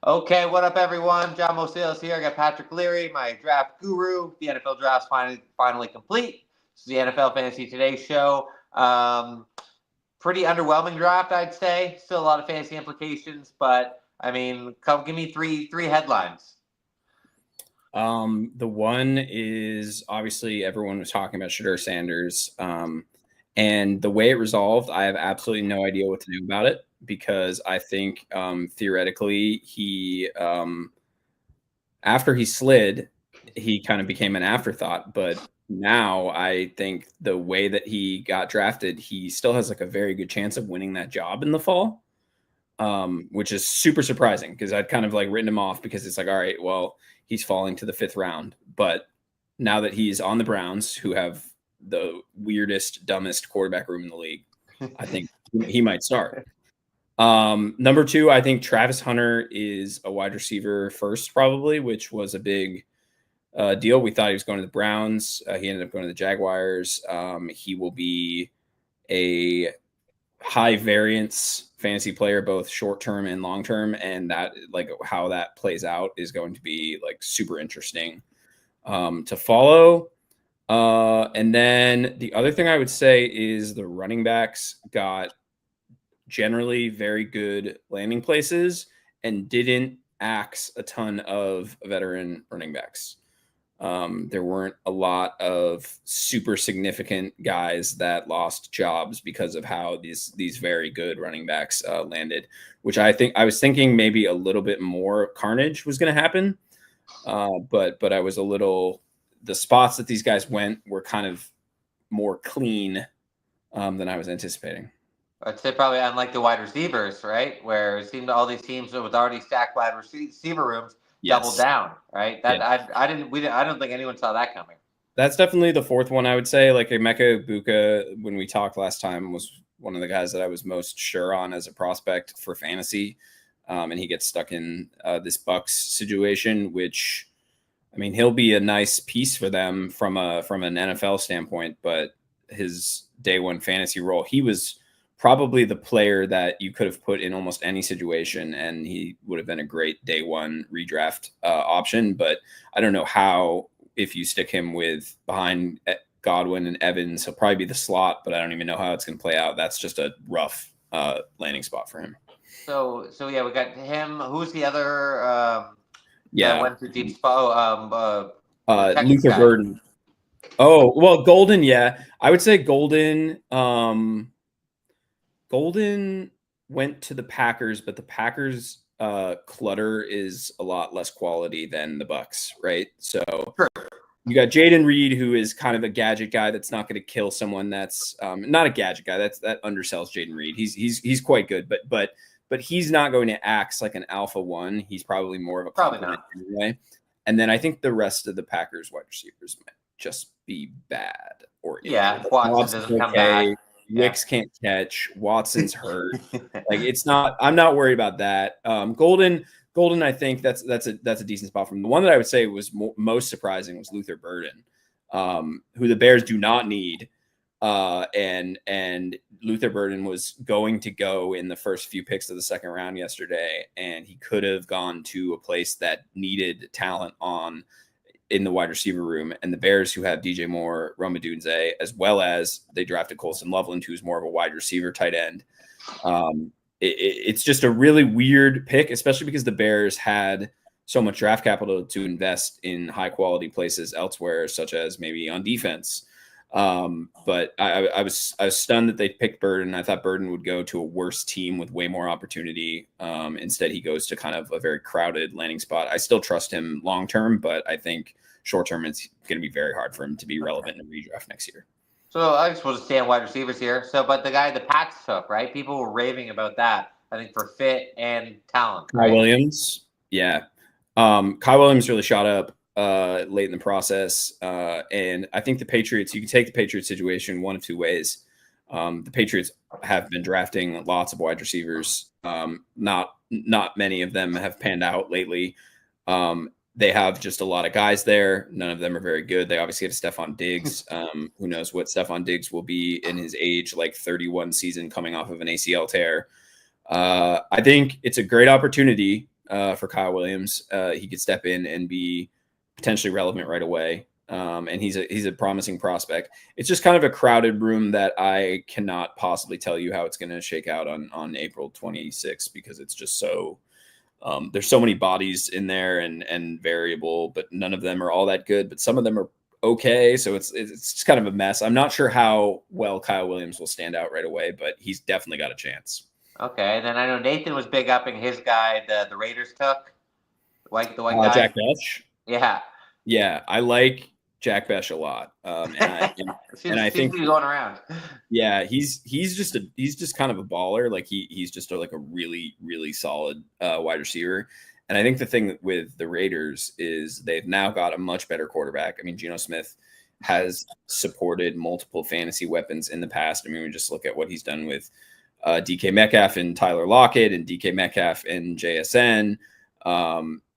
Okay, what up, everyone? John Mosilis here. I got Patrick Leary, my draft guru. The NFL draft's finally complete. This is the NFL Fantasy Today show. Pretty underwhelming draft, I'd say. Still a lot of fantasy implications, but I mean, give me three headlines. The one is obviously everyone was talking about Shedeur Sanders. And the way it resolved, I have absolutely no idea what to do about it because I think theoretically he after he slid, he kind of became an afterthought. But now I think the way that he got drafted, he still has like a very good chance of winning that job in the fall, which is super surprising because I'd kind of like written him off because it's like, all right, well, he's falling to the 5th round. But now that he's on the Browns, who have the weirdest, dumbest quarterback room in the league, I think he might start. Number 2, I think Travis Hunter is a wide receiver first, probably, which was a big deal. We thought he was going to the Browns. He ended up going to the Jaguars. He will be a high variance fantasy player, both short term and long term, and that like how that plays out is going to be like super interesting to follow. And then the other thing I would say is the running backs got generally very good landing places and didn't axe a ton of veteran running backs. There weren't a lot of super significant guys that lost jobs because of how these very good running backs landed, which I was thinking maybe a little bit more carnage was going to happen. But I was a little, the spots that these guys went were kind of more clean than I was anticipating. I'd say probably unlike the wide receivers, right? Where it seemed all these teams with already stacked wide receiver rooms doubled down, right? That I don't think anyone saw that coming. That's definitely the 4th one I would say. Like Emeka Egbuka, when we talked last time, was one of the guys that I was most sure on as a prospect for fantasy. And he gets stuck in this Bucks situation, which, I mean, he'll be a nice piece for them from an NFL standpoint, but his day one fantasy role, he was probably the player that you could have put in almost any situation, and he would have been a great day one redraft option. But I don't know how, if you stick him with behind Godwin and Evans, he'll probably be the slot, but I don't even know how it's going to play out. That's just a rough landing spot for him. So yeah, we got him. Who's the other? Went to deep spot. Luther Burden. Oh, well, Golden. Yeah, I would say Golden. Golden went to the Packers, but the Packers clutter is a lot less quality than the Bucks, right? So you got Jaden Reed, who is kind of a gadget guy that's not going to kill someone that's not a gadget guy. That undersells Jaden Reed. He's quite good, but he's not going to act like an alpha one. He's probably more of a compliment anyway. And then I think the rest of the Packers wide receivers might just be bad or Watson doesn't come back. Wicks can't catch. Watson's hurt. Like I'm not worried about that. Golden, I think that's a decent spot from. The one that I would say was most surprising was Luther Burden, who the Bears do not need. And Luther Burden was going to go in the first few picks of the 2nd round yesterday, and he could have gone to a place that needed talent in the wide receiver room, and the Bears, who have DJ Moore, Rome Odunze, as well as they drafted Colson Loveland, who's more of a wide receiver tight end. It's just a really weird pick, especially because the Bears had so much draft capital to invest in high quality places elsewhere, such as maybe on defense. But I was stunned that they picked Burden. I thought Burden would go to a worse team with way more opportunity. Instead, he goes to kind of a very crowded landing spot. I still trust him long term, but I think short term it's going to be very hard for him to be relevant in a redraft next year. So I just want to stay on wide receivers here. But the guy the Pats took, right? People were raving about that. I think for fit and talent. Kyle Williams, yeah. Kyle Williams really shot up late in the process. And I think the Patriots, you can take the Patriots situation one of two ways. The Patriots have been drafting lots of wide receivers. Not many of them have panned out lately. They have just a lot of guys there. None of them are very good. They obviously have Stephon Diggs. Who knows what Stephon Diggs will be in his age, like 31 season coming off of an ACL tear. I think it's a great opportunity for Kyle Williams. He could step in and be potentially relevant right away. And he's a promising prospect. It's just kind of a crowded room that I cannot possibly tell you how it's going to shake out on April 26th, because it's just so there's so many bodies in there and variable, but none of them are all that good, but some of them are okay. So it's just kind of a mess. I'm not sure how well Kyle Williams will stand out right away, but he's definitely got a chance. Okay, and then I know Nathan was big upping his guy. The Raiders took the white guy. Jack Besh. Yeah, I like Jack Besh a lot, and I think he's going around. Yeah, he's just kind of a baller. Like he's just like a really really solid wide receiver. And I think the thing with the Raiders is they've now got a much better quarterback. I mean, Geno Smith has supported multiple fantasy weapons in the past. I mean, we just look at what he's done with DK Metcalf and Tyler Lockett and DK Metcalf and JSN.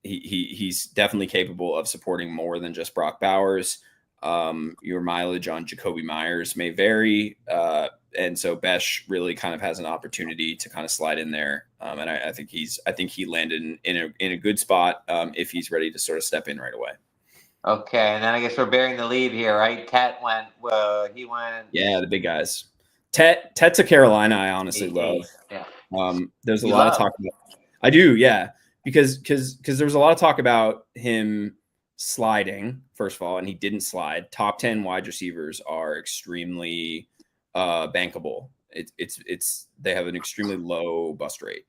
He's definitely capable of supporting more than just Brock Bowers. Your mileage on Jacoby Myers may vary. And so Besh really kind of has an opportunity to kind of slide in there. And I think he landed in a good spot if he's ready to sort of step in right away. Okay, and then I guess we're bearing the lead here, right? Tet went. He went. Yeah, the big guys. Tet to Carolina, I honestly love. Yeah. There's a lot of talk about. I do, yeah, because there was a lot of talk about him sliding, first of all, and he didn't slide. Top 10 wide receivers are extremely bankable. They have an extremely low bust rate.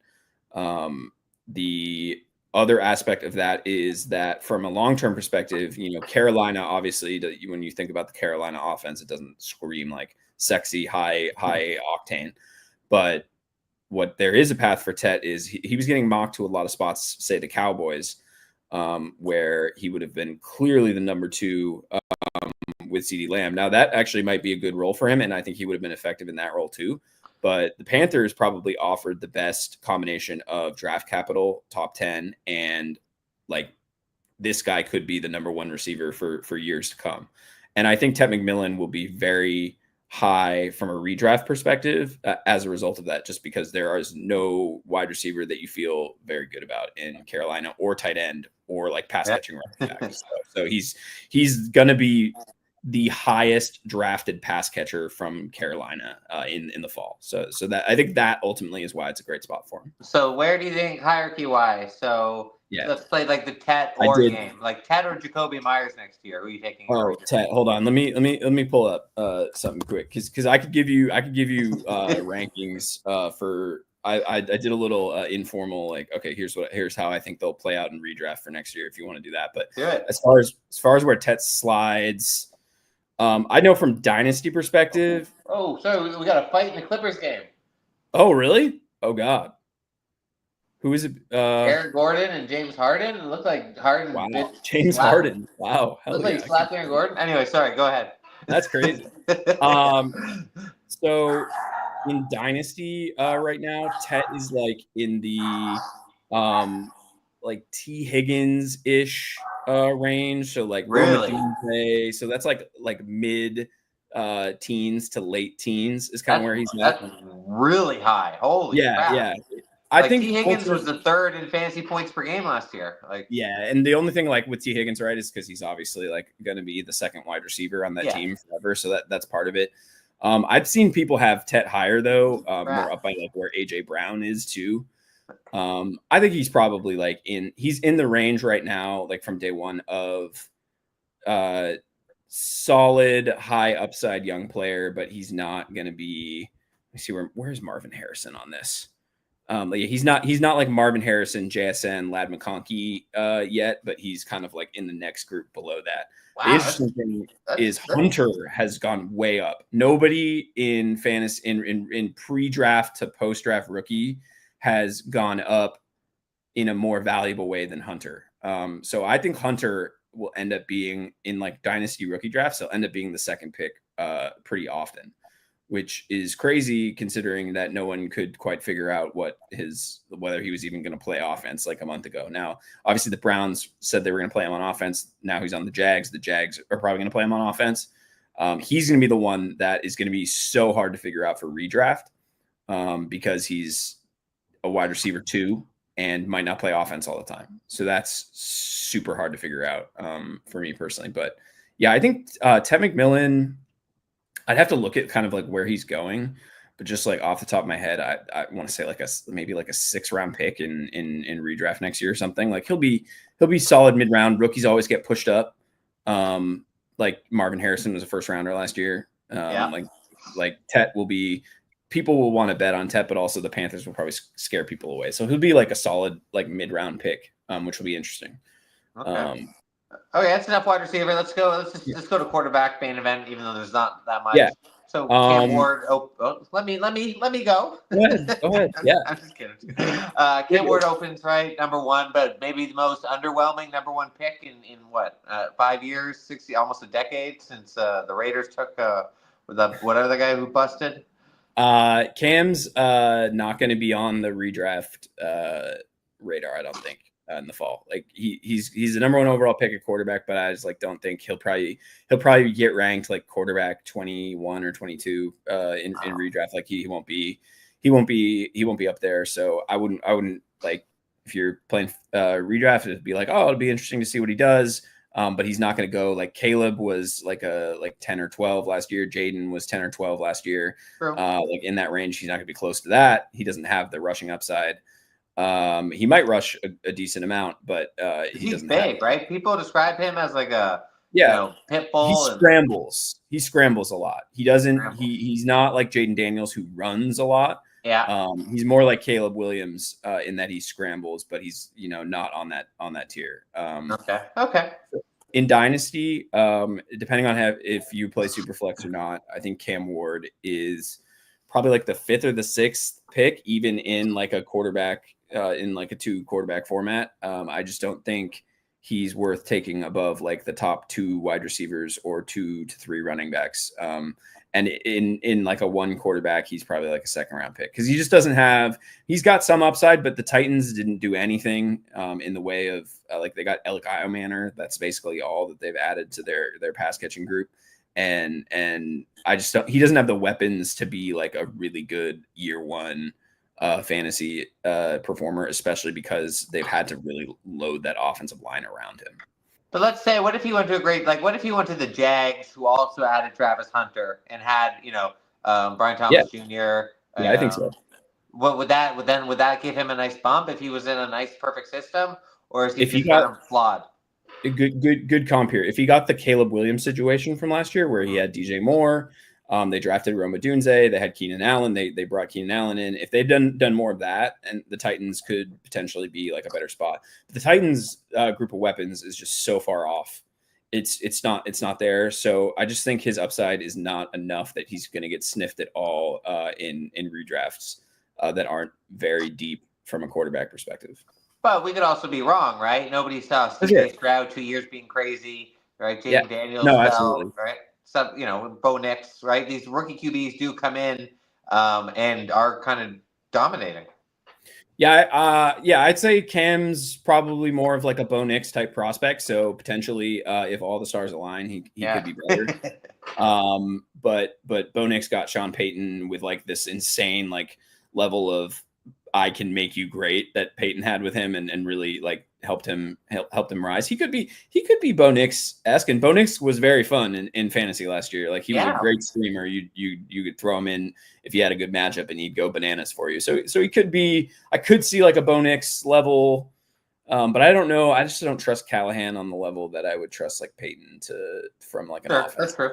The other aspect of that is that from a long-term perspective, Carolina, obviously, when you think about the Carolina offense, it doesn't scream like sexy, high octane. But what there is a path for Tet is he was getting mocked to a lot of spots, say the Cowboys, where he would have been clearly the number 2 with CeeDee Lamb. Now that actually might be a good role for him, and I think he would have been effective in that role too. But the Panthers probably offered the best combination of draft capital, top 10, and like this guy could be the number 1 receiver for years to come. And I think Tet McMillan will be very high from a redraft perspective as a result of that, just because there is no wide receiver that you feel very good about in Carolina, or tight end, or like pass catching running back. So he's going to be the highest drafted pass catcher from Carolina in the fall. So that I think that ultimately is why it's a great spot for him. So where do you think hierarchy wise? So let's play like the Tet game, like Tet or Jacoby Myers next year. Who are you taking? Oh, Tet. Hold on. Let me pull up something quick because I could give you rankings for. I did a little informal, like, okay, here's how I think they'll play out in redraft for next year if you want to do that. But as far as where Tet slides. I know from Dynasty perspective. Oh, sorry, we got a fight in the Clippers game. Oh, really? Oh, God. Who is it? Aaron Gordon and James Harden. It looked like Harden. Wow. James Harden. Wow. Looks like he slapped Aaron Gordon. Anyway, sorry. Go ahead. That's crazy. So in Dynasty right now, Tet is like in the like T Higgins-ish range. So like really, so that's like mid teens to late teens is kind of where he's at. That's really high. Holy crap. Yeah. I think T Higgins was the 3rd in fantasy points per game last year. And the only thing like with T Higgins, right, is because he's obviously like going to be the 2nd wide receiver on that team forever. So that's part of it. I've seen people have Tet higher though, more up by like where AJ Brown is too. I think he's probably like he's in the range right now, like from day one of solid high upside young player, but he's not going to be. Let me see where's Marvin Harrison on this. He's not like Marvin Harrison, JSN, Lad McConkey yet, but he's kind of like in the next group below that. Wow, the interesting thing is Hunter has gone way up. Nobody in fantasy in pre-draft to post-draft rookie has gone up in a more valuable way than Hunter. So I think Hunter will end up being in like dynasty rookie drafts. He'll end up being the 2nd pick pretty often, which is crazy considering that no one could quite figure out whether he was even going to play offense like a month ago. Now, obviously the Browns said they were going to play him on offense. Now he's on the Jags. The Jags are probably going to play him on offense. He's going to be the one that is going to be so hard to figure out for redraft because he's a wide receiver 2 and might not play offense all the time. So that's super hard to figure out for me personally. But yeah, I think Ted McMillan, I'd have to look at kind of like where he's going. But just like off the top of my head, I want to say like maybe like a 6th-round pick in redraft next year or something. Like he'll be solid mid-round. Rookies always get pushed up. Like Marvin Harrison was a 1st-rounder last year. Like Tet will be, people will want to bet on Tet, but also the Panthers will probably scare people away. So he'll be like a solid like mid-round pick, which will be interesting. Okay, that's enough wide receiver. Let's go. Let's go to quarterback main event, even though there's not that much. Yeah. So Cam Ward. Let me go. Go ahead. Yeah. I'm just kidding. Cam Ward opens right #1, but maybe the most underwhelming #1 pick in what 5 years, 60, almost a decade since the Raiders took whatever the guy who busted. Cam's not going to be on the redraft radar, I don't think, in the fall. Like he's the #1 overall pick at quarterback, but I just like don't think he'll probably get ranked like quarterback 21 or 22 in redraft. Like he won't be up there. So I wouldn't like, if you're playing redraft, it'd be like, oh, it'll be interesting to see what he does. But he's not going to go like Caleb was like 10 or 12 last year. Jaden was 10 or 12 last year. Like in that range, he's not going to be close to that. He doesn't have the rushing upside. He might rush a decent amount, but he's big, right? People describe him as like a pit bull. He scrambles a lot. He doesn't. He's not like Jaden Daniels who runs a lot. Yeah. He's more like Caleb Williams in that he scrambles, but he's not on that tier. Okay. In Dynasty, depending on if you play Superflex or not, I think Cam Ward is probably like the 5th or the 6th pick, even in like a quarterback in like a 2 quarterback format. I just don't think he's worth taking above like the top 2 wide receivers or 2 to 3 running backs. And in like a 1 quarterback, he's probably like a 2nd-round pick because he just doesn't have. He's got some upside, but the Titans didn't do anything in the way of like they got Elk Manor. That's basically all that they've added to their pass catching group, and I just don't. He doesn't have the weapons to be like a really good year 1 fantasy performer, especially because they've had to really load that offensive line around him. But let's say, what if he went to what if he went to the Jags, who also added Travis Hunter and had, Brian Thomas Jr. Yeah, I think so. What would that give him a nice bump if he was in a nice perfect system, or is he kind of flawed? A good comp here. If he got the Caleb Williams situation from last year, where he had DJ Moore, they drafted Roma Dunze, they had Keenan Allen, they brought Keenan Allen in. If they'd done more of that, and the Titans could potentially be like a better spot. But the Titans group of weapons is just so far off. It's not there. So I just think his upside is not enough that he's going to get sniffed at all in redrafts that aren't very deep from a quarterback perspective. But we could also be wrong, right? Nobody saw CJ Stroud 2 years being crazy, right? Jaden Daniels, absolutely, right? So, Bo Nix, right? These rookie QBs do come in and are kind of dominating. Yeah, I'd say Cam's probably more of like a Bo Nix type prospect. So potentially, if all the stars align, he could be better. But Bo Nix got Sean Payton with like this insane like level of I can make you great that Peyton had with him and really like helped him rise. He could be Bo Nix-esque, and Bo Nix was very fun in fantasy last year. Like he was a great streamer. You could throw him in if you had a good matchup and he'd go bananas for you. So he could be, I could see like a Bo Nix level, but I don't know. I just don't trust Callahan on the level that I would trust like Peyton from like an offense. That's true.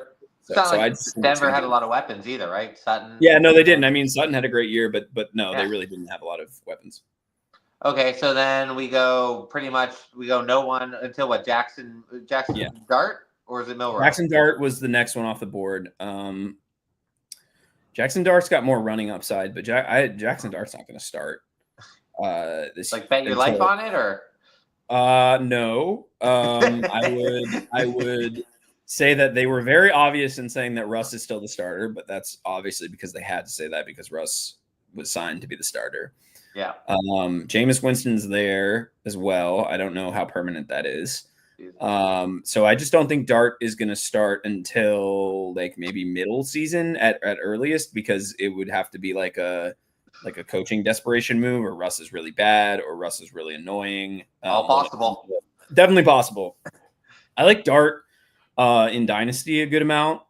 It's not like Denver had a lot of weapons either, right? Sutton. Yeah, no, they didn't. I mean, Sutton had a great year, but no, they really didn't have a lot of weapons. Okay, so then we go no one until what? Jackson Dart, or is it Milroe? Jackson Dart was the next one off the board. Jackson Dart's got more running upside, but Jackson Dart's not going to start. This like bet your life on it, or? No. I would say that they were very obvious in saying that Russ is still the starter, but that's obviously because they had to say that because Russ was signed to be the starter. Yeah. Jameis Winston's there as well. I don't know how permanent that is. So I just don't think Dart is going to start until like maybe middle season at earliest, because it would have to be like a like a coaching desperation move, or Russ is really bad, or Russ is really annoying. All possible. Definitely possible. I like Dart in Dynasty a good amount,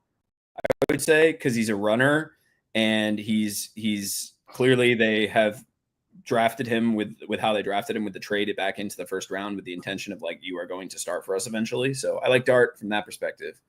I would say, because he's a runner and he's clearly they have drafted him with how they drafted him with the trade it back into the first round with the intention of like, you are going to start for us eventually. So I like Dart from that perspective.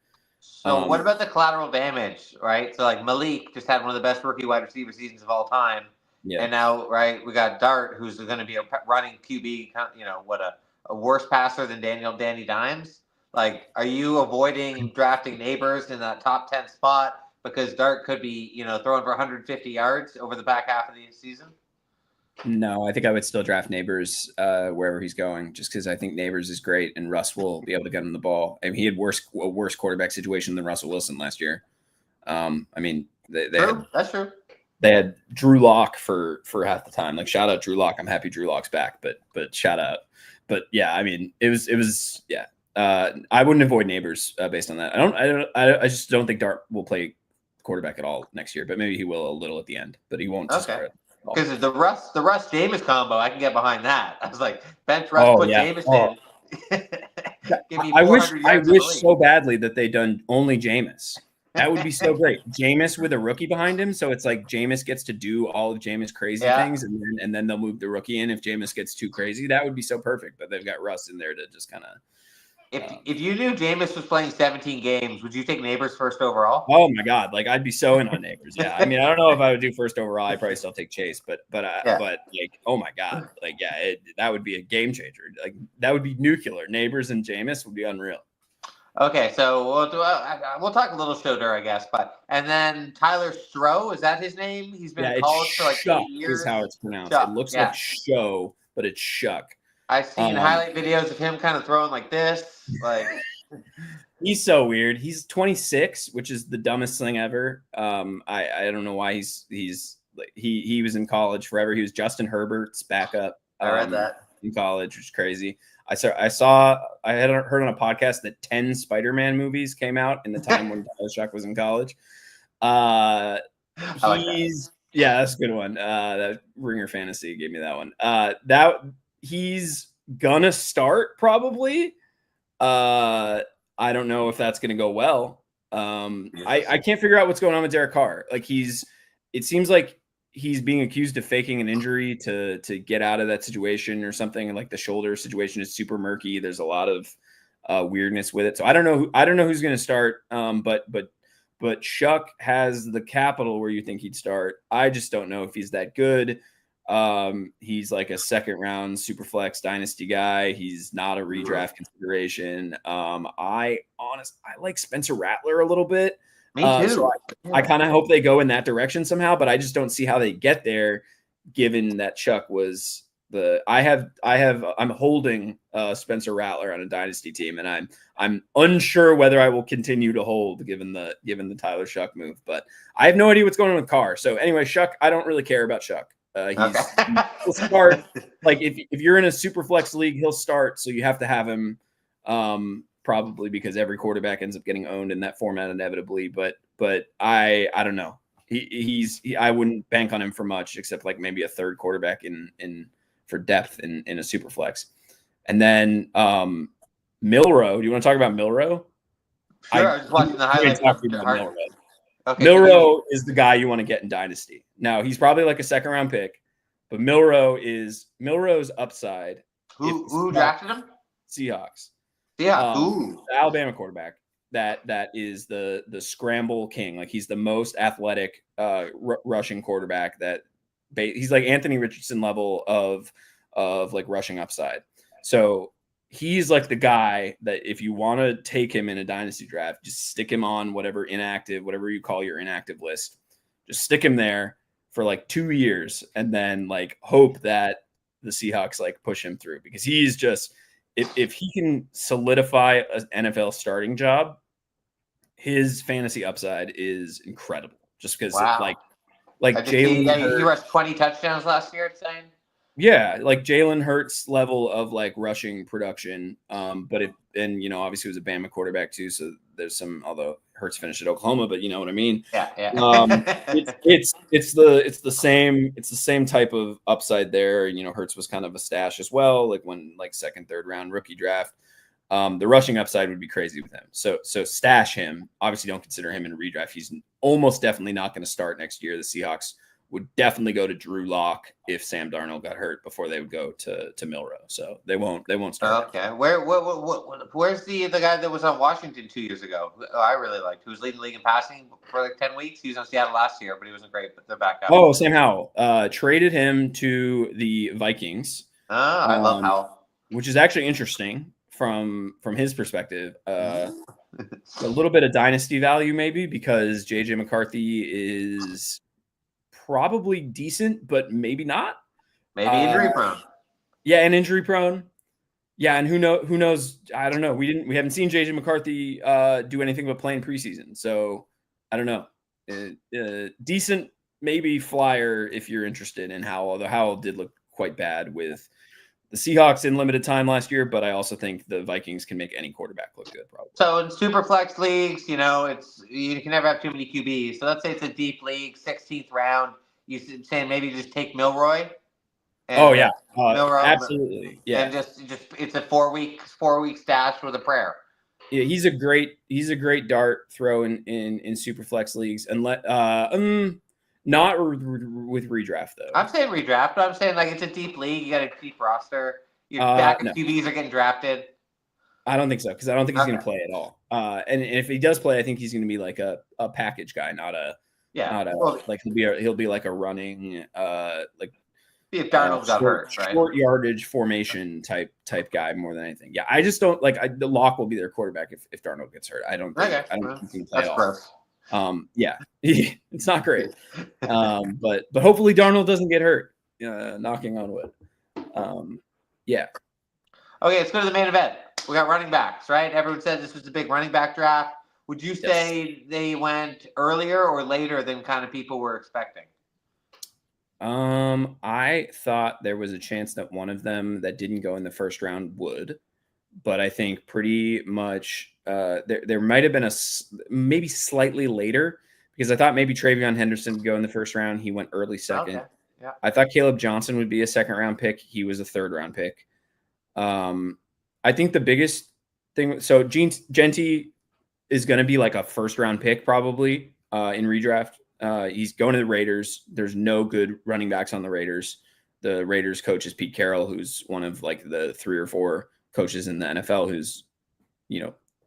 So what about the collateral damage, right? So like Malik just had one of the best rookie wide receiver seasons of all time. Yeah. And now, right, we got Dart, who's going to be a running QB, a worse passer than Danny Dimes. Like, are you avoiding drafting Neighbors in that top 10 spot because Dart could be, throwing for 150 yards over the back half of the season? No, I think I would still draft Neighbors wherever he's going, just because I think Neighbors is great and Russ will be able to get him the ball. I mean, he had a worse quarterback situation than Russell Wilson last year. I mean, That's true. They had Drew Lock for half the time. Like, shout out Drew Lock. I'm happy Drew Lock's back, but shout out. But yeah, I mean, it was yeah. I wouldn't avoid Neighbors based on that. I just don't think Dart will play quarterback at all next year, but maybe he will a little at the end, but he won't. Okay. Because the Russ Jameis combo, I can get behind that. I was like, bench Russ, put Jameis in. Give me I wish so badly that they'd done only Jameis. That would be so great. Jameis with a rookie behind him, so it's like Jameis gets to do all of Jameis crazy things, and then they'll move the rookie in if Jameis gets too crazy. That would be so perfect. But they've got Russ in there to just kind of. If you knew Jameis was playing 17 games, would you take Neighbors first overall? Oh my God! Like, I'd be so in on Neighbors. Yeah, I mean, I don't know if I would do first overall. I'd probably still take Chase, but like, oh my God, like, yeah, that would be a game changer. Like, that would be nuclear. Neighbors and Jameis would be unreal. Okay, so we'll talk a little Showder, I guess, and then Tyler Stroh, is that his name? He's been in college for like 8 years. Is how it's pronounced. Shuck, it looks like Show, but it's Shuck. I've seen highlight videos of him kind of throwing like this. Like, he's so weird. He's 26, which is the dumbest thing ever. I don't know why he's like, he was in college forever. He was Justin Herbert's backup. I read that in college, which is crazy. I had heard on a podcast that 10 Spider-Man movies came out in the time when Tyler Shuck was in college. Yeah, that's a good one. That Ringer Fantasy gave me that one. That he's gonna start probably. I don't know if that's gonna go well. I can't figure out what's going on with Derek Carr. Like, it seems like he's being accused of faking an injury to get out of that situation or something. And like, the shoulder situation is super murky. There's a lot of weirdness with it. So I don't know who's going to start. But Shuck has the capital where you think he'd start. I just don't know if he's that good. He's like a second round super flex dynasty guy. He's not a redraft consideration. I like Spencer Rattler a little bit. Me too. So I kind of hope they go in that direction somehow, but I just don't see how they get there, given that Chuck was I'm holding Spencer Rattler on a dynasty team, and I'm unsure whether I will continue to hold given the Tyler Shuck move. But I have no idea what's going on with Carr. So anyway, Shuck, I don't really care about Shuck. He'll start. Like, if you're in a super flex league, he'll start. So you have to have him. Probably because every quarterback ends up getting owned in that format inevitably, but I don't know. I wouldn't bank on him for much, except like maybe a third quarterback in for depth in a super flex. And then Milrow. Do you want to talk about Milrow? Sure, I was just watching the highlights. Milrow. Okay, Milrow is the guy you want to get in Dynasty. Now, he's probably like a second round pick, but Milrow's upside. Who drafted him? Seahawks. Yeah, the Alabama quarterback that is the scramble king. Like, he's the most athletic rushing quarterback. He's like Anthony Richardson level of like rushing upside. So he's like the guy that if you want to take him in a dynasty draft, just stick him on whatever you call your inactive list. Just stick him there for like 2 years and then like hope that the Seahawks like push him through, because he's just. If he can solidify an NFL starting job, his fantasy upside is incredible. Just because, like Jalen, he rushed 20 touchdowns last year. It's saying, yeah, like Jalen Hurts level of like rushing production. But obviously he was a Bama quarterback too, so there's some. Although Hurts finished at Oklahoma, but you know what I mean. Yeah. It's the same type of upside there. You know, Hurts was kind of a stash as well, like when like second, third round rookie draft. The rushing upside would be crazy with him. So stash him. Obviously, don't consider him in a redraft. He's almost definitely not going to start next year. The Seahawks would definitely go to Drew Lock if Sam Darnold got hurt before they would go to Milroe. So they won't start. Okay. Where's the guy that was on Washington 2 years ago? I really liked, who was leading the league in passing for like 10 weeks. He was on Seattle last year, but he wasn't great. But they're back up. Oh, Sam Howell traded him to the Vikings. I love Howell, which is actually interesting from his perspective. A little bit of dynasty value maybe because JJ McCarthy is probably decent, but maybe not. Maybe injury prone. Yeah, and injury prone. Yeah, and who knows? I don't know. We haven't seen JJ McCarthy do anything but play in preseason, so I don't know. Decent, maybe flyer if you're interested in Howell. Although Howell did look quite bad with the Seahawks in limited time last year, but I also think the Vikings can make any quarterback look good. Probably. So in super flex leagues, you can never have too many QBs. So let's say it's a deep league, 16th round. You saying maybe just take Milroy? Milroy, absolutely, yeah. And just it's a 4 week stash with a prayer. Yeah, he's a great dart throw in super flex leagues, and not with redraft though. I'm saying redraft, but I'm saying like it's a deep league. You got a deep roster. Your backup QBs are getting drafted. I don't think so because I don't think he's going to play at all. And if he does play, I think he's going to be like a package guy, not a like he'll be like a running if Darnold got hurt, right? Short yardage formation type guy more than anything. Yeah, I just don't the lock will be their quarterback if Darnold gets hurt. I don't think he can play at all. Gross. Yeah, it's not great. But hopefully Darnold doesn't get hurt. Knocking on wood. Yeah. Okay, let's go to the main event. We got running backs, right? Everyone said this was a big running back draft. Would you say they went earlier or later than kind of people were expecting? I thought there was a chance that one of them that didn't go in the first round would, but I think pretty much there might have been maybe slightly later because I thought maybe Travion Henderson would go in the first round. He went early second. Okay. Yeah. I thought Caleb Johnson would be a second round pick. He was a third round pick. I think the biggest thing, so Genty is going to be like a first round pick probably in redraft. He's going to the Raiders. There's no good running backs on the Raiders. The Raiders coach is Pete Carroll, who's one of like the 3 or 4 coaches in the NFL who's,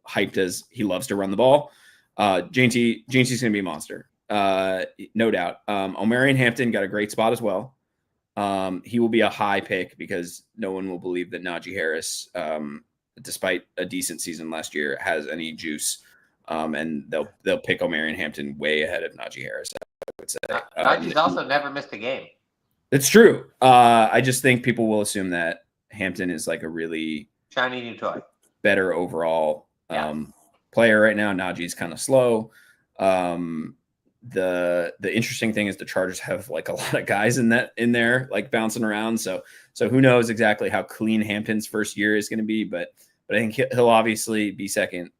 hyped as he loves to run the ball. Genty's going to be a monster. No doubt. Omarion Hampton got a great spot as well. He will be a high pick because no one will believe that Najee Harris, despite a decent season last year, has any juice. And they'll pick Omarion Hampton way ahead of Najee Harris, I would say. Najee's also never missed a game. It's true. I just think people will assume that Hampton is like a really shiny new toy, better overall player right now. Najee's kind of slow. The interesting thing is the Chargers have like a lot of guys in there like bouncing around. So who knows exactly how clean Hampton's first year is going to be, but I think he'll obviously be second.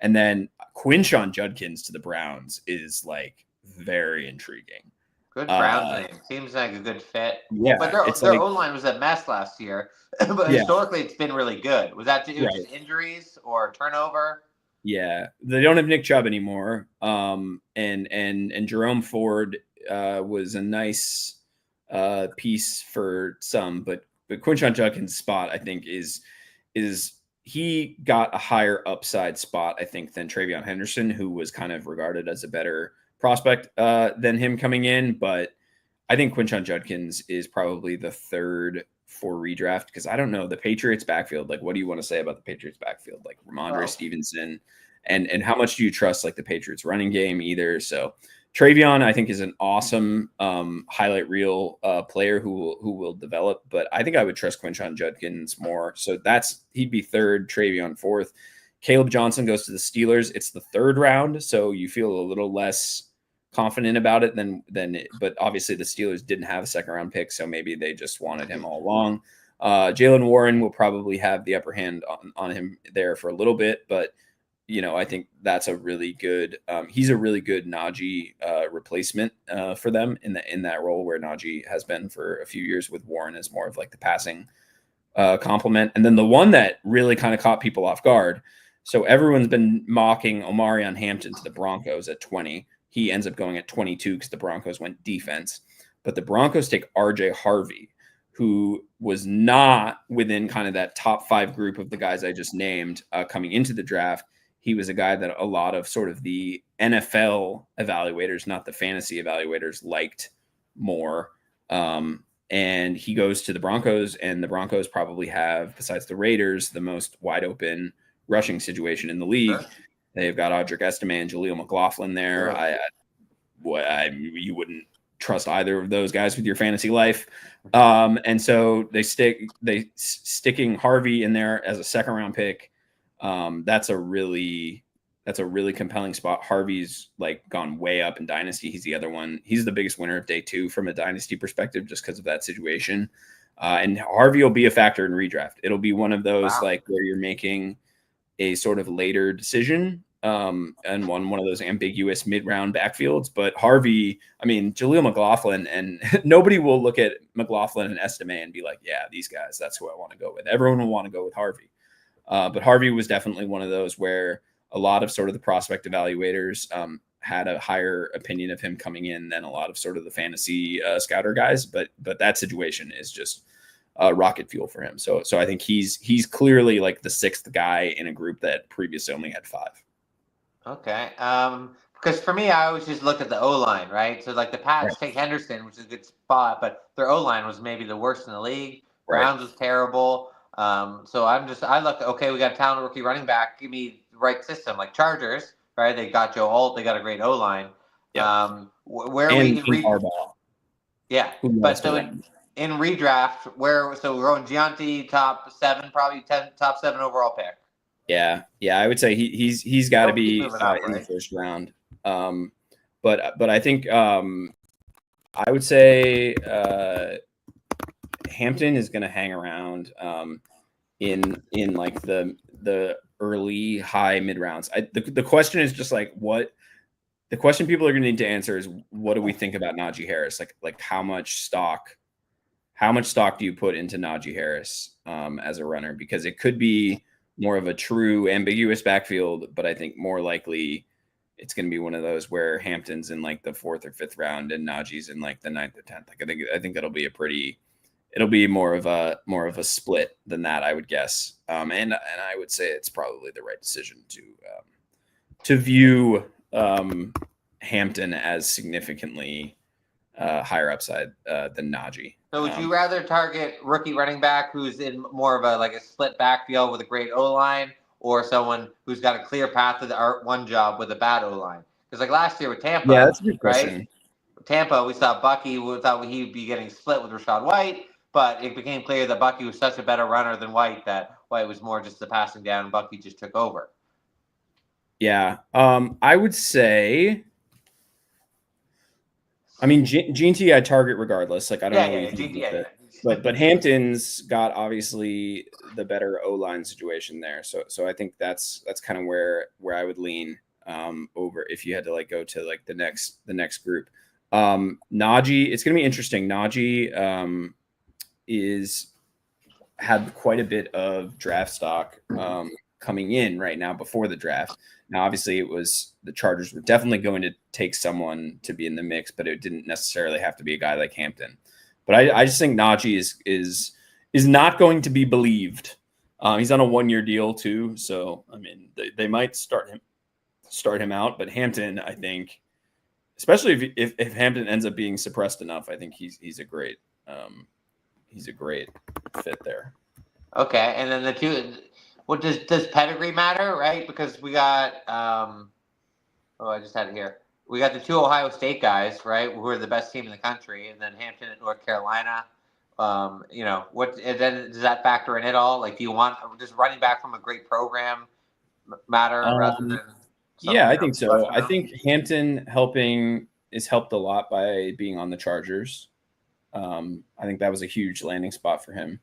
And then Quinshon Judkins to the Browns is like very intriguing. Good Browns name. Seems like a good fit. Yeah, but their O-line was a mess last year. But historically, it's been really good. Was that just injuries or turnover? Yeah, they don't have Nick Chubb anymore. And Jerome Ford was a nice piece for some, but Quinshon Judkins' spot I think is he got a higher upside spot, I think, than Travion Henderson, who was kind of regarded as a better prospect than him coming in. But I think Quinshon Judkins is probably the third for redraft because I don't know the Patriots backfield. Like, what do you want to say about the Patriots backfield? Like Ramondre Stevenson, and how much do you trust like the Patriots running game either? So Travion, I think, is an awesome highlight reel player who will develop, but I think I would trust Quinshon Judkins more. So he'd be third, Travion fourth. Caleb Johnson goes to the Steelers. It's the third round, so you feel a little less confident about it but obviously the Steelers didn't have a second round pick, so maybe they just wanted him all along. Jalen Warren will probably have the upper hand on him there for a little bit, but I think that's a really good. He's a really good Najee replacement for them in that role where Najee has been for a few years with Warren as more of like the passing complement. And then the one that really kind of caught people off guard. So everyone's been mocking Omarion Hampton to the Broncos at 20. He ends up going at 22 because the Broncos went defense. But the Broncos take RJ Harvey, who was not within kind of that top 5 group of the guys I just named coming into the draft. He was a guy that a lot of sort of the NFL evaluators, not the fantasy evaluators, liked more. And he goes to the Broncos, and the Broncos probably have, besides the Raiders, the most wide open rushing situation in the league. Sure. They've got Audric Estime and Jaleel McLaughlin there. Sure. You wouldn't trust either of those guys with your fantasy life. And so sticking Harvey in there as a 2nd round pick. That's a really compelling spot. Harvey's like gone way up in Dynasty. He's the other one. He's the biggest winner of day 2 from a Dynasty perspective, just because of that situation. And Harvey will be a factor in redraft. It'll be one of those like where you're making a sort of later decision and one of those ambiguous mid-round backfields. But Harvey, I mean, Jaleel McLaughlin, and nobody will look at McLaughlin and Estime and be like, yeah, these guys, that's who I want to go with. Everyone will want to go with Harvey. But Harvey was definitely one of those where a lot of sort of the prospect evaluators had a higher opinion of him coming in than a lot of sort of the fantasy scouter guys. But that situation is just rocket fuel for him. So I think he's clearly like the 6th guy in a group that previously only had 5. Okay. Because for me, I always just look at the O-line, right? So like the Pats take Henderson, which is a good spot, but their O-line was maybe the worst in the league. Browns was terrible. So I look, okay, we got a talented rookie running back. Give me the right system, like Chargers, right? They got Joe Alt. They got a great O-line. Yeah. Where are we? Harbaugh. Yeah. But so in redraft, we're going Gianti top 7, probably top 7 overall pick. Yeah. I would say he's got to be in the 1st round. But I think I would say Hampton is going to hang around in like the early high mid rounds. The question is just like the question people are going to need to answer is, what do we think about Najee Harris? Like how much stock do you put into Najee Harris as a runner? Because it could be more of a true ambiguous backfield, but I think more likely it's going to be one of those where Hampton's in like the 4th or 5th round and Najee's in like the 9th or 10th. Like I think it'll be more of a split than that, I would guess. And I would say it's probably the right decision to view Hampton as significantly higher upside than Najee. So would you rather target rookie running back who's in more of a split backfield with a great O-line, or someone who's got a clear path to the R1 job with a bad O-line? Because like last year with Tampa, yeah, that's a good question. Right? Tampa, we saw Bucky. We thought he'd be getting split with Rachaad White, but it became clear that Bucky was such a better runner than White that White was more just the passing down, and Bucky just took over. Yeah, I would say. I mean, G&T I target regardless. Like I don't know what you think, but Hampton's got obviously the better O-line situation there. So I think that's kind of where I would lean over if you had to like go to like the next group. Najee, it's gonna be interesting. Najee had quite a bit of draft stock coming in right now before the draft. Now, obviously, it was the Chargers were definitely going to take someone to be in the mix, but it didn't necessarily have to be a guy like Hampton. But I just think Najee is not going to be believed. He's on a 1-year deal too, so I mean they might start him out. But Hampton, I think, especially if Hampton ends up being suppressed enough, I think he's a great fit there. Okay, and then the two. What does pedigree matter, right? Because we got I just had it here. We got the 2 Ohio State guys, right, who are the best team in the country, and then Hampton at North Carolina. What and then does that factor in at all? Like, do you want just running back from a great program matter rather than? Yeah, I think so. I think Hampton is helped a lot by being on the Chargers. I think that was a huge landing spot for him.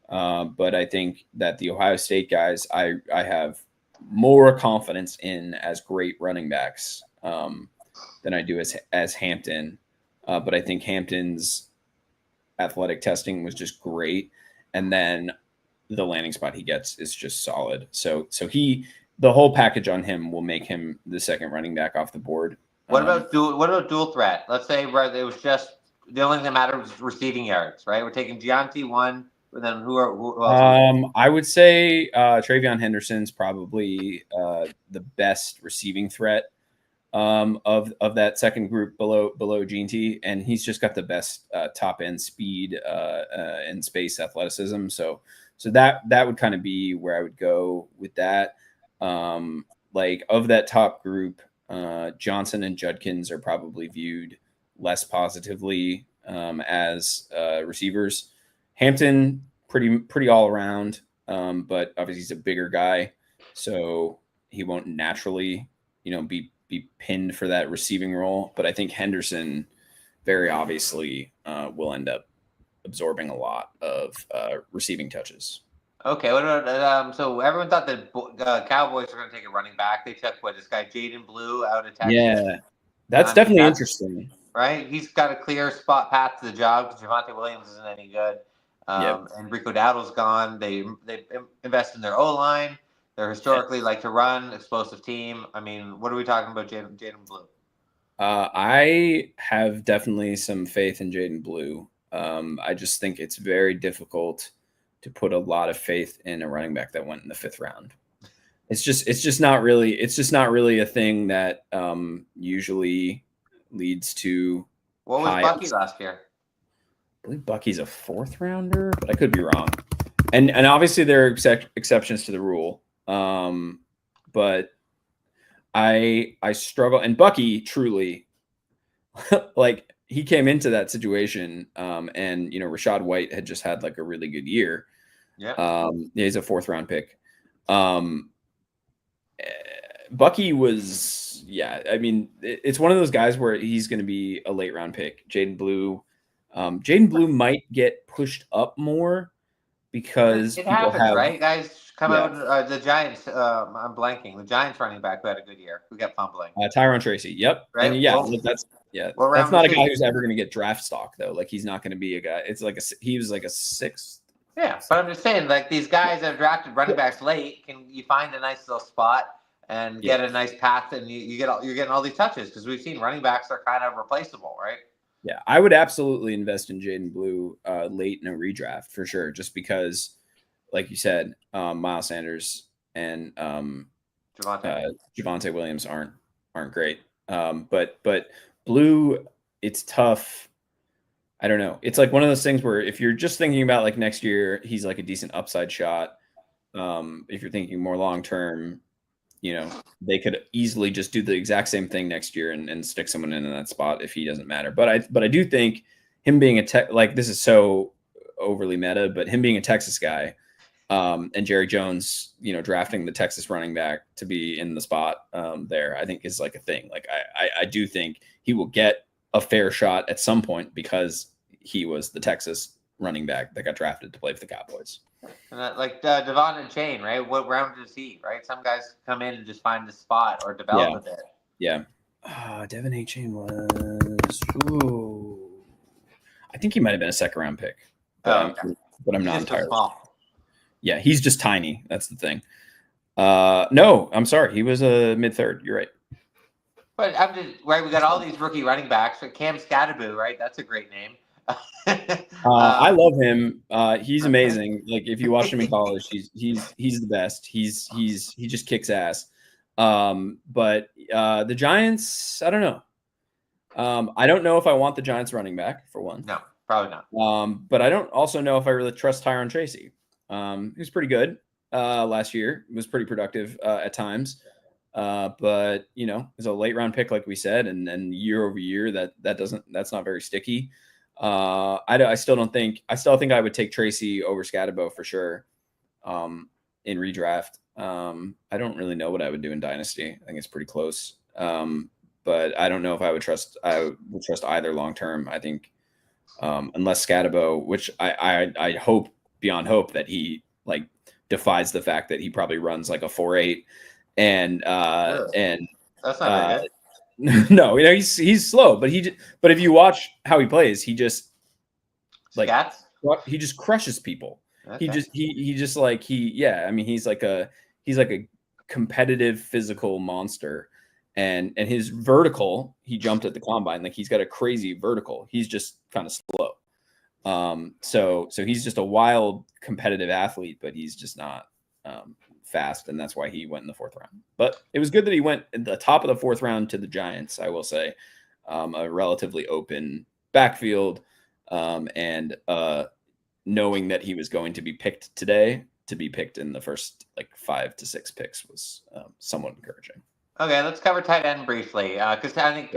But I think that the Ohio State guys, I have more confidence in as great running backs than I do as Hampton. But I think Hampton's athletic testing was just great, and then the landing spot he gets is just solid. So the whole package on him will make him the second running back off the board. What about dual threat? Let's say where it was just the only thing that mattered was receiving yards, right? We're taking Gianti one, and then who else? I would say Travion Henderson's probably the best receiving threat of that second group below Gianti, and he's just got the best top end speed and space athleticism. So that would kind of be where I would go with that. Like of that top group, Johnson and Judkins are probably viewed less positively as receivers. Hampton, pretty all around, but obviously he's a bigger guy, so he won't naturally, be pinned for that receiving role. But I think Henderson, very obviously, will end up absorbing a lot of receiving touches. Okay, what about so everyone thought that Cowboys were going to take a running back. They took this guy Jaden Blue out of Texas. Yeah, that's definitely interesting. Right, he's got a clear spot path to the job because Javonte Williams isn't any good, and Rico Dowdle's gone. They invest in their O line. They're historically like to run, explosive team. I mean, what are we talking about, Jaden Blue? I have definitely some faith in Jaden Blue. I just think it's very difficult to put a lot of faith in a running back that went in the 5th round. It's just not really a thing that usually leads to. What was Bucky last year? I believe Bucky's a 4th rounder, but I could be wrong. And obviously there are exceptions to the rule. But I struggle, and Bucky truly like he came into that situation and Rashad White had just had like a really good year. Yeah. He's a 4th round pick. Bucky was, I mean, it's one of those guys where he's going to be a late round pick. Jaden Blue might get pushed up more because it happens, right? Guys come out. The Giants. I'm blanking. The Giants running back who had a good year. Who got fumbling? Tyron Tracy. Yep. Right. And that's not a guy who's ever going to get draft stock though. Like he's not going to be a guy. It's like he was like a 6th. Yeah, but I'm just saying, like these guys that have drafted running backs late, can you find a nice little spot and get a nice path, and you're getting all these touches because we've seen running backs are kind of replaceable, right? Yeah, I would absolutely invest in Jaden Blue late in a redraft for sure, just because, like you said, Miles Sanders and Javonte Williams aren't great. But Blue, it's tough. I don't know. It's like one of those things where if you're just thinking about like next year, he's like a decent upside shot. If you're thinking more long term, they could easily just do the exact same thing next year and stick someone in that spot if he doesn't matter. But I do think him being like this is so overly meta, but him being a Texas guy and Jerry Jones, drafting the Texas running back to be in the spot there, I think is like a thing. Like I do think he will get a fair shot at some point because he was the Texas running back that got drafted to play for the Cowboys. And like Devon and Chain, right? What round is he, right? Some guys come in and just find the spot or develop with it. Yeah. Devon A. Chain was, I think he might have been a 2nd round pick, but I'm not entirely. Yeah, he's just tiny. That's the thing. No, I'm sorry. He was a mid-3rd. You're right. But I'm just right. We got all these rookie running backs. Cam Scatteraboo, right? That's a great name. I love him. He's amazing. Like if you watched him in college, he's the best. He just kicks ass. But the Giants, I don't know. I don't know if I want the Giants running back for one. No, probably not. But I don't also know if I really trust Tyron Tracy. He was pretty good last year. He was pretty productive at times. But it's a late round pick, like we said, and year over year that's not very sticky. I still think I would take Tracy over Scatterbo for sure. In redraft. I don't really know what I would do in Dynasty. I think it's pretty close. But I don't know if I would trust either long term. I think unless Scatterbo, which I hope beyond hope that he like defies the fact that he probably runs like a 4.8 and that's not very good. no, he's slow, but but if you watch how he plays, he just like Scats? he just crushes people. Okay. He's like a competitive physical monster. And his vertical, he jumped at the combine. Like he's got a crazy vertical. He's just kind of slow. So he's just a wild competitive athlete, but he's just not fast, and that's why he went in the 4th round. But it was good that he went at the top of the 4th round to the Giants. I will say, a relatively open backfield, and knowing that he was going to be picked today, to be picked in the first like 5 to 6 picks was somewhat encouraging. Okay, let's cover tight end briefly, because I think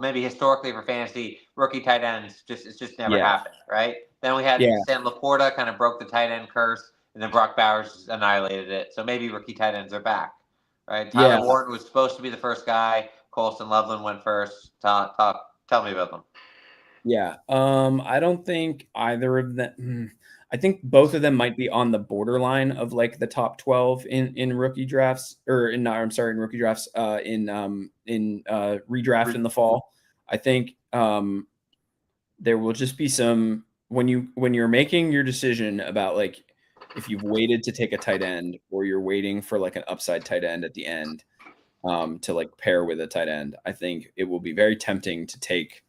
maybe historically for fantasy, rookie tight ends it's just never happened, right? Then we had Sam Laporta kind of broke the tight end curse, and then Brock Bowers annihilated it. So maybe rookie tight ends are back, right? Tyler Warren was supposed to be the first guy. Colston Loveland went first. Tell me about them. Yeah, I don't think either of them. I think both of them might be on the borderline of like the top 12 in rookie drafts, or in rookie drafts, in redraft in the fall. I think there will just be some when you're making your decision about like if you've waited to take a tight end or you're waiting for like an upside tight end at the end to like pair with a tight end. I think it will be very tempting to take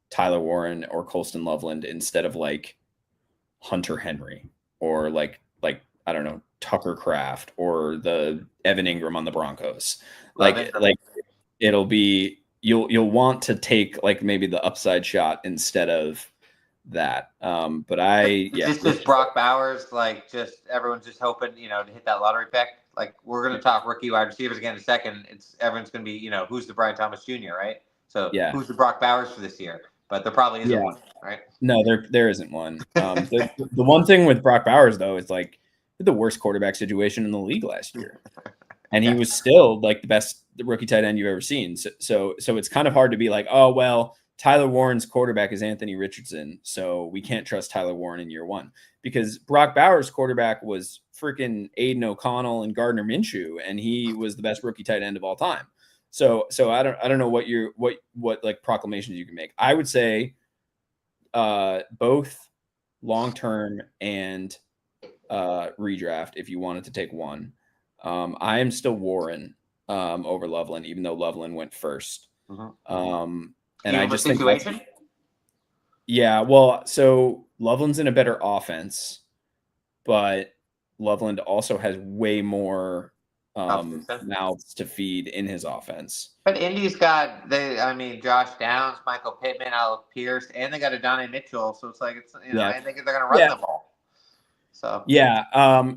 Tyler Warren or Colston Loveland instead of like Hunter Henry or like I don't know, Tucker Kraft or the Evan Ingram on the Broncos. Like it'll be you'll want to take like maybe the upside shot instead of that. But just Brock Bowers, like just everyone's just hoping, to hit that lottery pick. Like we're gonna talk rookie wide receivers again in a second. Everyone's gonna be, who's the Brian Thomas Jr., right? So who's the Brock Bowers for this year? But there probably isn't one, right? No, there isn't one. The one thing with Brock Bowers though is like the worst quarterback situation in the league last year, and he was still like the best rookie tight end you've ever seen. So it's kind of hard to be like, oh well, Tyler Warren's quarterback is Anthony Richardson, so we can't trust Tyler Warren in year one, because Brock Bowers' quarterback was freaking Aiden O'Connell and Gardner Minshew, and he was the best rookie tight end of all time. So I don't know what like proclamations you can make. I would say both long-term and redraft if you wanted to take one. I am still Warren over Loveland, even though Loveland went first. And I just think so Loveland's in a better offense, but Loveland also has way more mouths to feed in his offense. But Indy's got Josh Downs, Michael Pittman, Alec Pierce, and they got Adonai Mitchell. So it's like I think they're going to run the ball. So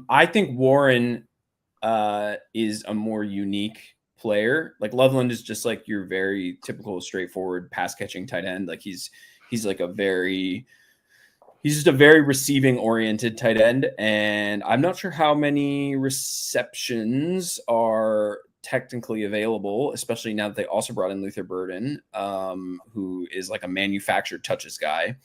I think Warren is a more unique player. Like Loveland is just like your very typical straightforward pass catching tight end. Like he's like he's just a very receiving oriented tight end, and I'm not sure how many receptions are technically available, especially now that they also brought in Luther Burden, who is like a manufactured touches guy.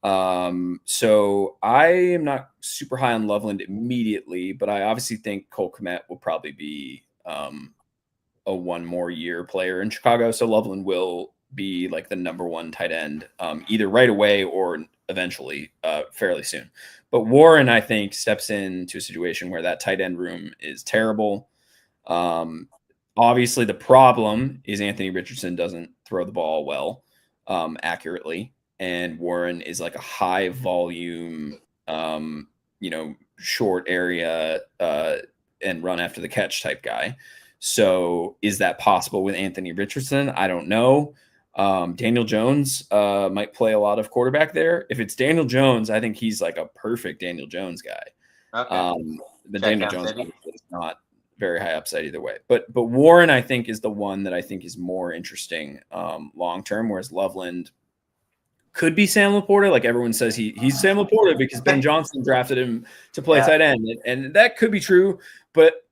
So I am not super high on Loveland immediately, but I obviously think Cole Kmet will probably be a one more year player in Chicago. So Loveland will be like the number one tight end, either right away or eventually fairly soon. But Warren, I think, steps into a situation where that tight end room is terrible. Obviously, the problem is Anthony Richardson doesn't throw the ball well, accurately. And Warren is like a high volume, short area and run after the catch type guy. So is that possible with Anthony Richardson? I don't know. Daniel Jones might play a lot of quarterback there. If it's Daniel Jones, I think he's like a perfect Daniel Jones guy. Okay. But Daniel Jones is not very high upside either way. But Warren, I think, is the one that I think is more interesting long term, whereas Loveland could be Sam Laporta. Like everyone says he's Sam Laporta because Ben Johnson drafted him to play tight end. And that could be true. But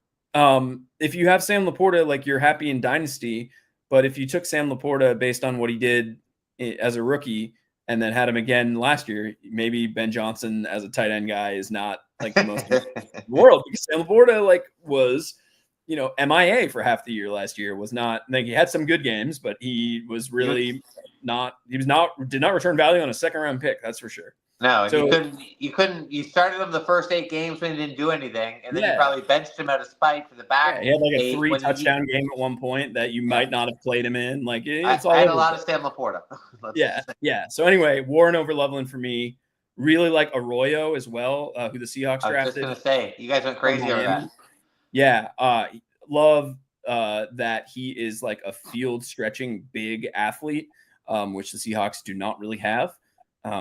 if you have Sam Laporta, like you're happy in Dynasty. But if you took Sam Laporta based on what he did as a rookie and then had him again last year. Maybe Ben Johnson as a tight end guy is not like the most in the world, because Sam Laporta like was, MIA for half the year last year. Was not like, he had some good games, but he was really did not return value on a second round pick. That's for sure. No, so, you started him the first 8 games when he didn't do anything, and then you probably benched him out of spite for the back. Yeah, he had like a 3 touchdown game at one point that you might not have played him in. Like, it's all I had a lot of Sam Laporta. Yeah. So anyway, Warren over Loveland for me. Really like Arroyo as well, who the Seahawks drafted. I was just going to say, you guys went crazy over that. Yeah, love that he is like a field stretching big athlete, which the Seahawks do not really have.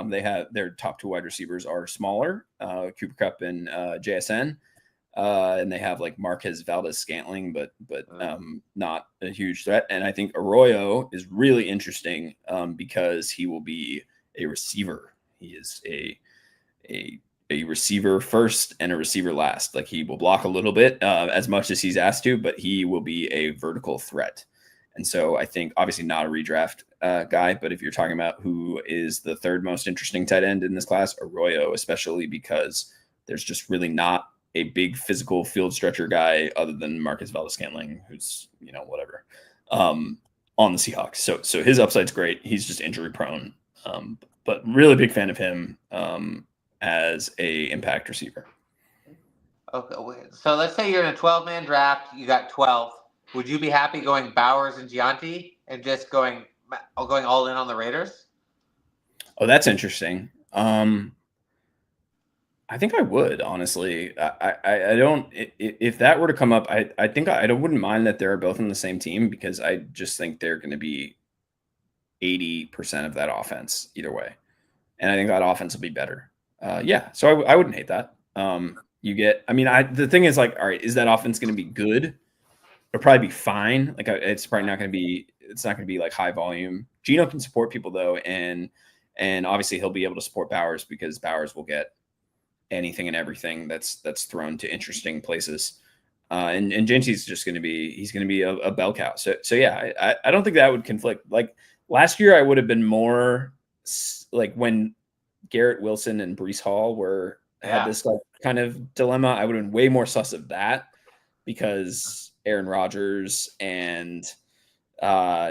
They have their top 2 wide receivers are smaller, Cooper Kupp and JSN, and they have like Marquez Valdez-Scantling, but not a huge threat. And I think Arroyo is really interesting because he will be a receiver. He is a receiver first and a receiver last. Like, he will block a little bit as much as he's asked to, but he will be a vertical threat. And so I think obviously not a redraft guy, but if you're talking about who is the 3rd most interesting tight end in this class, Arroyo, especially because there's just really not a big physical field stretcher guy other than Marcus Valdez-Scantling, who's, whatever, on the Seahawks. So his upside's great. He's just injury prone, but really big fan of him as a impact receiver. Okay, so let's say you're in a 12-man draft. You got 12. Would you be happy going Bowers and Gianti and just going all in on the Raiders? Oh, that's interesting. I think I would, honestly. I don't. If that were to come up, I think I wouldn't mind that they're both on the same team, because I just think they're going to be 80% of that offense either way, and I think that offense will be better. So I wouldn't hate that. The thing is, like, all right, is that offense going to be good? It'll probably be fine. Like, it's probably not going to be. It's not going to be like high volume. Geno can support people though, and obviously he'll be able to support Bowers, because Bowers will get anything and everything that's thrown to interesting places. And Gianti's just going to be a bell cow. So yeah, I don't think that would conflict. Like, last year I would have been more like when Garrett Wilson and Breece Hall had this like kind of dilemma. I would have been way more sus of that, because Aaron Rodgers and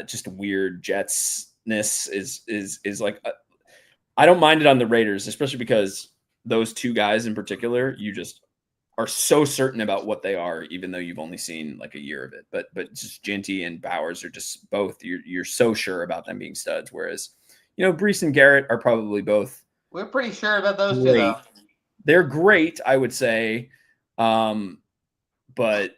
just weird Jetsness is like, I don't mind it on the Raiders, especially because those 2 guys in particular, you just are so certain about what they are, even though you've only seen like a year of it. But just Gianti and Bowers are just both, you're so sure about them being studs. Whereas, Breece and Garrett are probably both. We're pretty sure about those great. 2, though. They're great, I would say. But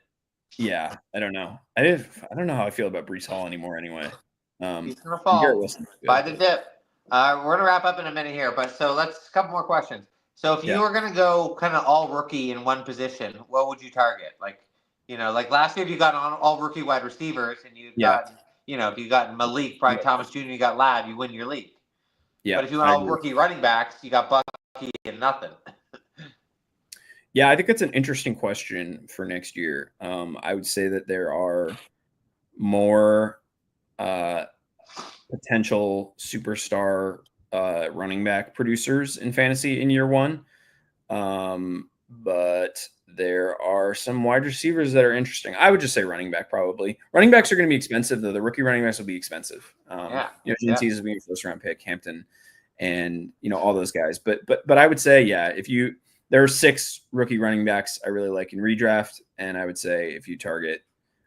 yeah, I don't know. I don't know how I feel about Breece Hall anymore anyway. He's going to fall by the dip. We're going to wrap up in a minute here, but so a couple more questions. So if you were going to go kind of all rookie in one position, what would you target? Like, like last year, if you got on all rookie wide receivers and if you got Malik, Brian Thomas Jr., you got Ladd, you win your league. Yeah. But if you want all rookie running backs, you got Bucky and nothing. Yeah, I think it's an interesting question for next year. I would say that there are more potential superstar running back producers in fantasy in year 1. But there are some wide receivers that are interesting. I would just say running back, probably. Running backs are going to be expensive, though. The rookie running backs will be expensive. Gianti is being a 1st round pick, Hampton, and all those guys. But I would say, there are 6 rookie running backs I really like in redraft, and I would say if you target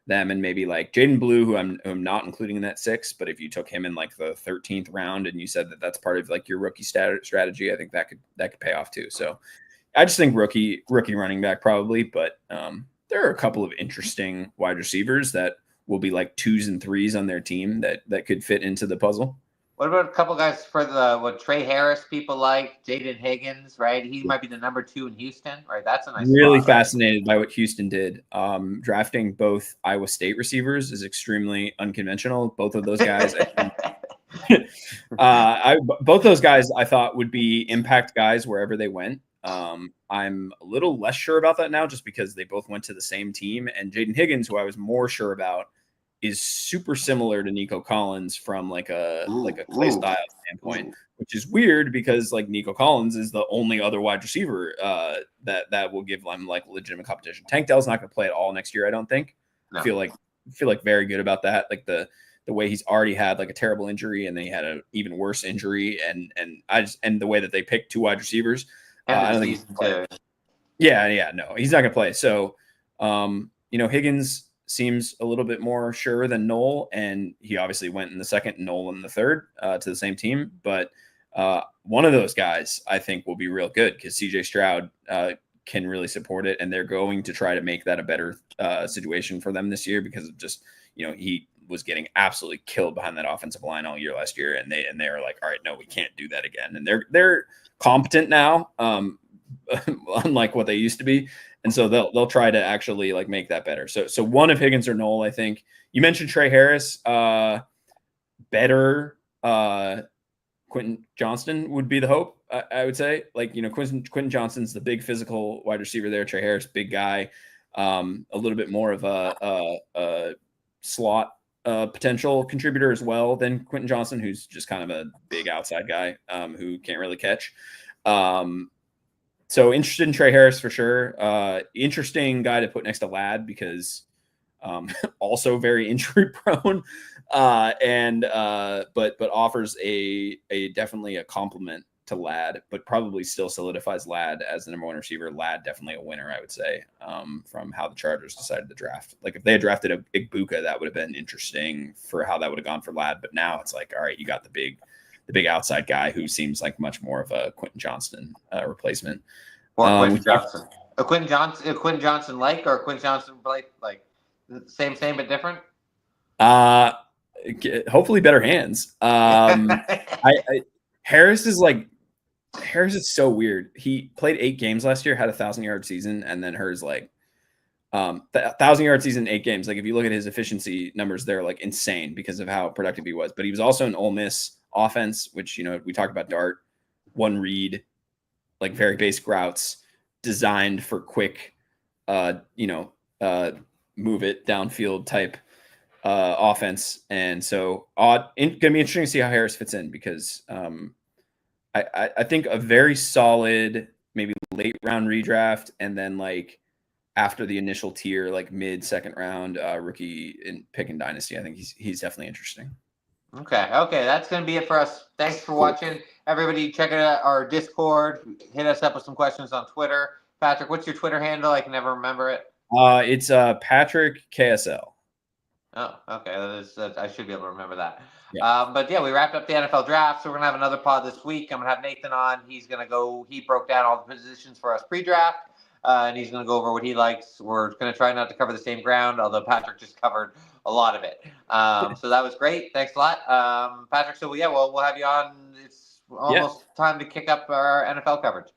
them and maybe like Jaden Blue, who I'm not including in that 6, but if you took him in like the 13th round and you said that that's part of like your rookie strategy, I think that could pay off too. So I just think rookie running back probably, but there are a couple of interesting wide receivers that will be like 2s and 3s on their team that could fit into the puzzle. What about a couple guys for what Trey Harris people like, Jaden Higgins, right? He might be the number 2 in Houston, right? That's a nice really spot, fascinated by what Houston did. Drafting both Iowa State receivers is extremely unconventional. Both of those guys, both those guys I thought would be impact guys wherever they went. I'm a little less sure about that now, just because they both went to the same team. And Jaden Higgins, who I was more sure about, is super similar to Nico Collins from like a play style standpoint, which is weird because like Nico Collins is the only other wide receiver that will give them like legitimate competition. Tank Dell's not going to play at all next year, I don't think. No. I feel like very good about that. Like the way he's already had like a terrible injury and then he had an even worse injury and the way that they picked 2 wide receivers. I don't think he's play. Yeah, no, he's not going to play. So, Higgins seems a little bit more sure than Noel, and he obviously went in the second, Noel in the third to the same team. But one of those guys, I think, will be real good because CJ Stroud can really support it, and they're going to try to make that a better situation for them this year because of just he was getting absolutely killed behind that offensive line all year last year, and they are like, all right, no, we can't do that again, and they're competent now, unlike what they used to be. And so they'll try to actually like make that better. So one of Higgins or Noel, I think. You mentioned Trey Harris. Better Quentin Johnston would be the hope, I would say. Like, Quentin Johnston's the big physical wide receiver there. Trey Harris, big guy. A little bit more of a slot potential contributor as well than Quentin Johnston, who's just kind of a big outside guy who can't really catch. So interested in Trey Harris for sure. Interesting guy to put next to Ladd because also very injury prone, but offers a definitely a compliment to Ladd, but probably still solidifies Ladd as the number 1 receiver. Ladd definitely a winner, I would say, from how the Chargers decided to draft. Like if they had drafted a big Buka, that would have been interesting for how that would have gone for Ladd. But now it's like, all right, you got the big outside guy who seems like much more of a Quentin Johnston replacement. Or Quentin Johnson. A Quentin Johnson like, or a Quentin Johnson like same but different? Hopefully better hands. Harris is so weird. He played 8 games last year, had a 1,000-yard season, and then hers like 1,000-yard season, 8 games. Like if you look at his efficiency numbers, they're like insane because of how productive he was. But he was also an Ole Miss offense, which we talked about Dart, 1 read, like very basic routes designed for quick, move it downfield type offense. And so going to be interesting to see how Harris fits in because I think a very solid, maybe late round redraft. And then like after the initial tier, like mid second round rookie in pick in Dynasty, I think he's definitely interesting. Okay. That's going to be it for us. Thanks for watching. Everybody check out our Discord. Hit us up with some questions on Twitter. Patrick, what's your Twitter handle? I can never remember it. It's Patrick KSL. Oh, okay. I should be able to remember that. Yeah. But yeah, we wrapped up the NFL draft, so we're going to have another pod this week. I'm going to have Nathan on. He broke down all the positions for us pre-draft. And he's going to go over what he likes. We're going to try not to cover the same ground, although Patrick just covered a lot of it. So that was great. Thanks a lot, Patrick. So we'll have you on. It's almost time to kick up our NFL coverage.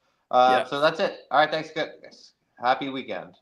So that's it. All right. Thanks. Good. Happy weekend.